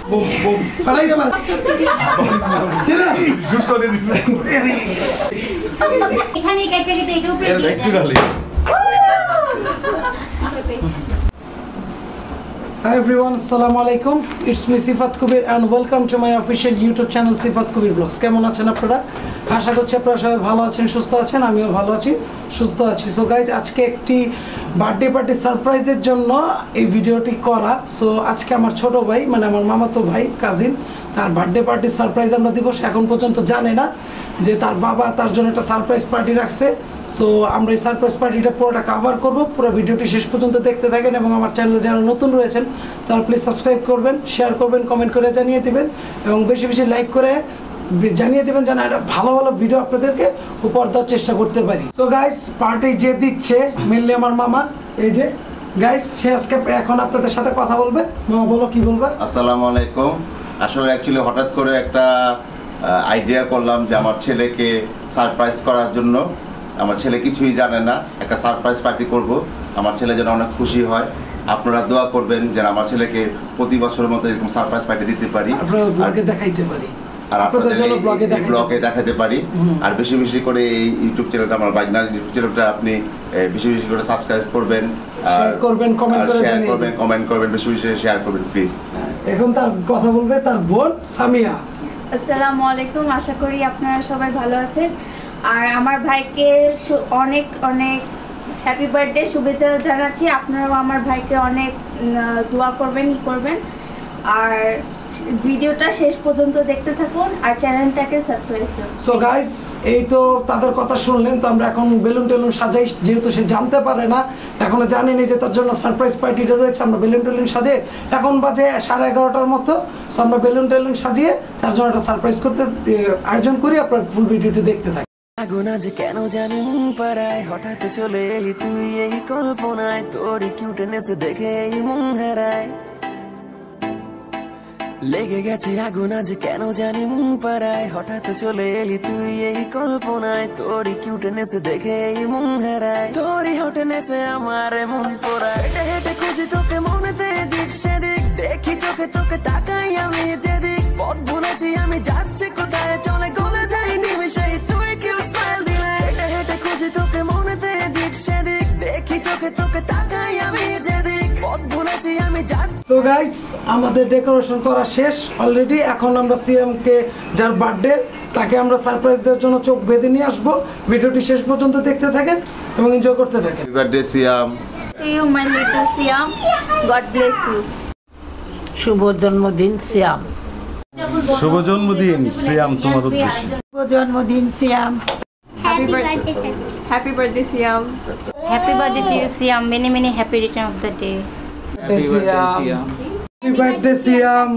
Boom boom ফালাই যাবে দিলা শুট করে দিল এখানে কেটে কেটে এটা উপরে দিয়ে একটু ডালে Hi everyone, assalamu alaikum. It's me Sifat Kubir and welcome to my official YouTube channel Sifat Kubir Vlogs. কেমন আছেন আপনারা? আশা করছি আপনারা সবাই ভালো আছেন, সুস্থ আছেন। আমিও ভালো আছি, সুস্থ আছি। সো গাইজ, আজকে একটি বার্থডে পার্টি সারপ্রাইজের জন্য এই ভিডিওটি করা। সো আজকে আমার ছোট ভাই, মানে আমার মামাতো ভাই, কাজিন, তার বার্থডে পার্টির সারপ্রাইজ আমরা দিব। সে এখন পর্যন্ত জানে না যে তার বাবা তার জন্য একটা সারপ্রাইজ পার্টি রাখছে। সো আমরা এই সারপ্রাইজ পার্টিটা পুরোটা কভার করব। পুরো ভিডিওটি শেষ পর্যন্ত দেখতে থাকেন এবং আমার চ্যানেলে যারা নতুন রয়েছেন তারা প্লিজ সাবস্ক্রাইব করবেন, শেয়ার করবেন, কমেন্ট করে জানিয়ে দিবেন এবং বেশি বেশি লাইক করে জানিয়ে দেবেন যেন একটা ভালো ভালো ভিডিও আপনাদেরকে উপহার দেওয়ার চেষ্টা করতে পারি। সো গাইস, পার্টি যে দিচ্ছে মেনলি আমার মামা। এই যে গাইস, সে আজকে এখন আপনাদের সাথে কথা বলবে। মামা বলো, কি বলবে? আসসালামু আলাইকুম। আসলে অ্যাকচুয়ালি হঠাৎ করে একটা আইডিয়া করলাম যে আমার ছেলেকে সারপ্রাইজ করার জন্য। আমার ছেলে কিছুই জানে না, একটা সারপ্রাইজ পার্টি করব। আমার ছেলে যেন অনেক খুশি হয়। আপনারা দোয়া করবেন যেন আমার ছেলেকে প্রতি বছরের মতো এরকম সারপ্রাইজ পার্টি দিতে পারি, আপনারা ব্লগে দেখাইতে পারি, আর আপনাদের জন্য ব্লগে দেখাতে পারি। আর বেশি বেশি করে এই ইউটিউব চ্যানেলটা, আমার বাইনার ইউটিউব চ্যানেলটা আপনি বেশি বেশি করে সাবস্ক্রাইব করবেন, শেয়ার করবেন, কমেন্ট করে জানিয়ে করবেন, কমেন্ট করবেন, বেশি বেশি শেয়ার করবেন প্লিজ। এখন তার কথা বলবে তার বোন সামিয়া। আসসালামু আলাইকুম, আশা করি আপনারা সবাই ভালো আছেন। আর আমার ভাইকে অনেক অনেক হ্যাপি বার্থডে শুভেচ্ছা জানাচ্ছি। আপনারাও আমার ভাইকে অনেক দোয়া করবেন, আর ভিডিওটা শেষ পর্যন্ত দেখতে থাকুন আর চ্যানেলটাকে সাবস্ক্রাইব করুন। সো গাইস, এই তো তাদের কথা শুনলেন। তো আমরা এখন বেলুন টেলুন সাজাই, যেহেতু সে জানতে পারে না, এখনো জানেনি যে তার জন্য সারপ্রাইজ পার্টিটা রয়েছে। আমরা বেলুন টেলুন সাজে, এখন বাজে 11:30টার মতো। সো আমরা বেলুন টেলুন সাজিয়ে তার জন্য একটা সারপ্রাইজ করতে আয়োজন করি। আপনার ফুল ভিডিওটি দেখতে থাকি। আগুন আজ কেন জানি মন পাড়ায়, হঠাৎ চলে এলি তুই এই কল্পনায়, তোর কিউটনেস দেখে এই মন হারায়। লেগে গেছে আগুন আজ কেন জানি মন পাড়ায়, হঠাৎ চলে এলি তুই এই কল্পনায়, তোর কিউটনেস দেখে এই মন হারায়। তোরই হটনেসে আমার মন পোড়ায়, হেঁটে হেঁটে খুঁজি তোকে মনেতে দিক সেদিক, দেখি চোখে তোকে তাকাই আমি যেদিক, পথ ভুলেছি আমি যাচ্ছি কোথায়, চলে গলে যাই নিমিশেই তুই কিউট স্মাইল দিলে। হেঁটে হেঁটে খুঁজি তোকে মনেতে দিক সেদিক, দেখি চোখে তোকে তাকাই আমি যেদিক, পথ ভুলেছি আমি যাচ্ছি। সো গাইস, আমাদের ডেকোরেশন করা শেষ অলরেডি। এখন আমরা সিএম কে, যার বার্থডে, তাকে আমরা সারপ্রাইজ দেওয়ার জন্য চোখ বেঁধে নিয়ে আসবো। ভিডিওটি শেষ পর্যন্ত দেখতে থাকেন এবং এনজয় করতে থাকেন। Happy birthday Siam. To you, my little Siam. God bless you. শুভ জন্মদিন সিয়াম। শুভ জন্মদিন সিয়াম, তোমার উদ্দেশ্যে। শুভ জন্মদিন সিয়াম। Happy birthday. Happy birthday, Siam. Happy birthday to you, Siam. Many, many happy return of the day. Happy birthday Siam.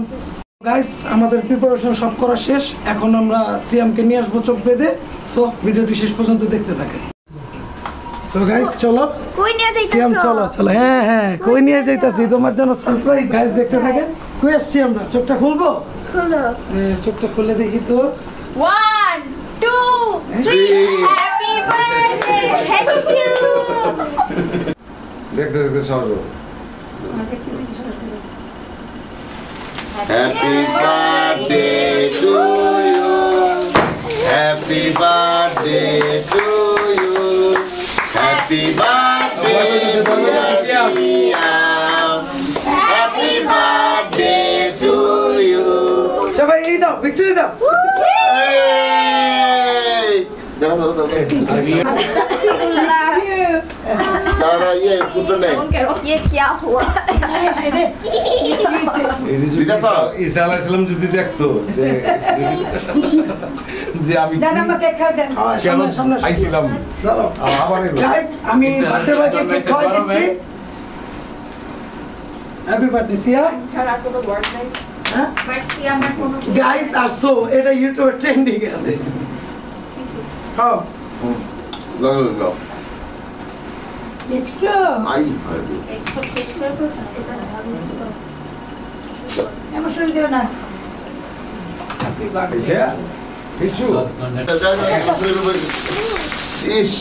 Guys, আমাদের preparation সব করা শেষ। এখন আমরা সিয়ামকে নিয়ে আসবো চোখ বেঁধে। সো ভিডিওটি শেষ পর্যন্ত দেখতে থাকেন। সো গাইস, চলো কই নিয়ে যাইতাছো? সিয়াম, চলো চলো। হ্যাঁ হ্যাঁ, কই নিয়ে যাইতাছি তোমার জন্য সারপ্রাইজ। গাইস, দেখতে থাকেন। কই আসছি আমরা? চোখটা খুলবো? খুলো। চোখটা খুলে দেখি তো। 1, 2, 3. Happy birthday. Thank you. দেখতে দেখতে সহজ। Happy birthday to you. Happy birthday to you. Happy birthday dear Siam. Happy birthday to you. সবাই এই দাও, ভিক্টরি দাও। Hey! দাঁড়া ये फुटो नहीं। ये क्या हुआ? ঈসা আলাইহিস সালাম যদি দেখতো যে আমি কেন আইছিলাম, গাইস, আমি বাচ্চা ভাইকে কেক খাওয়াই দিচ্ছি। হ্যাপি বার্থডে সিয়াম। গাইস, আর সো এটা ইউটিউবে ট্রেন্ডিং এ আছে। হ্যাঁ, লো দেখছো? আই এমন শুনে দিও না। Happy birthday. কিছু ইস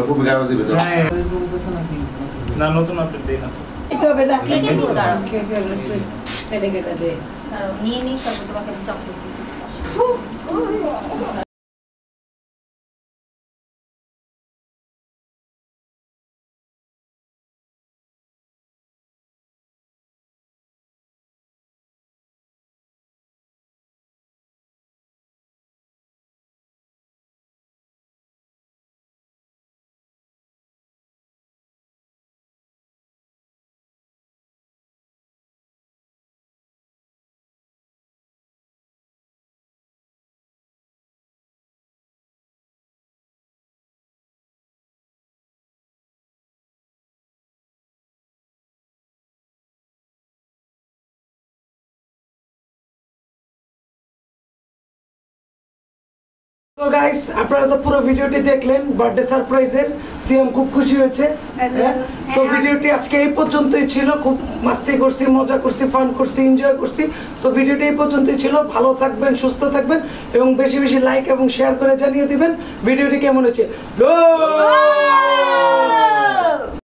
খুব গায়ে দিবে তো না, নতুন আপডেট দেই না। এটা হবে না কেটে দিব, দাঁড়াও। খেয়ে ফেলো একটু পেটে কেটে দে দাঁড়াও, নিয়ে নিই, তারপর তোমাকে আমি চকলেট দিই। তো গাইস আপনারা তো পুরো ভিডিওটি দেখলেন বার্থডে সারপ্রাইজের। সিএম খুব খুশি হয়েছে। সো ভিডিওটি আজকে এই পর্যন্তই ছিল। খুব মাস্তি করছি, মজা করছি, ফান করছি, এনজয় করছি। সো ভিডিওটি এই পর্যন্তই ছিল। ভালো থাকবেন, সুস্থ থাকবেন এবং বেশি বেশি লাইক এবং শেয়ার করে জানিয়ে দিবেন ভিডিওটি কেমন হয়েছে।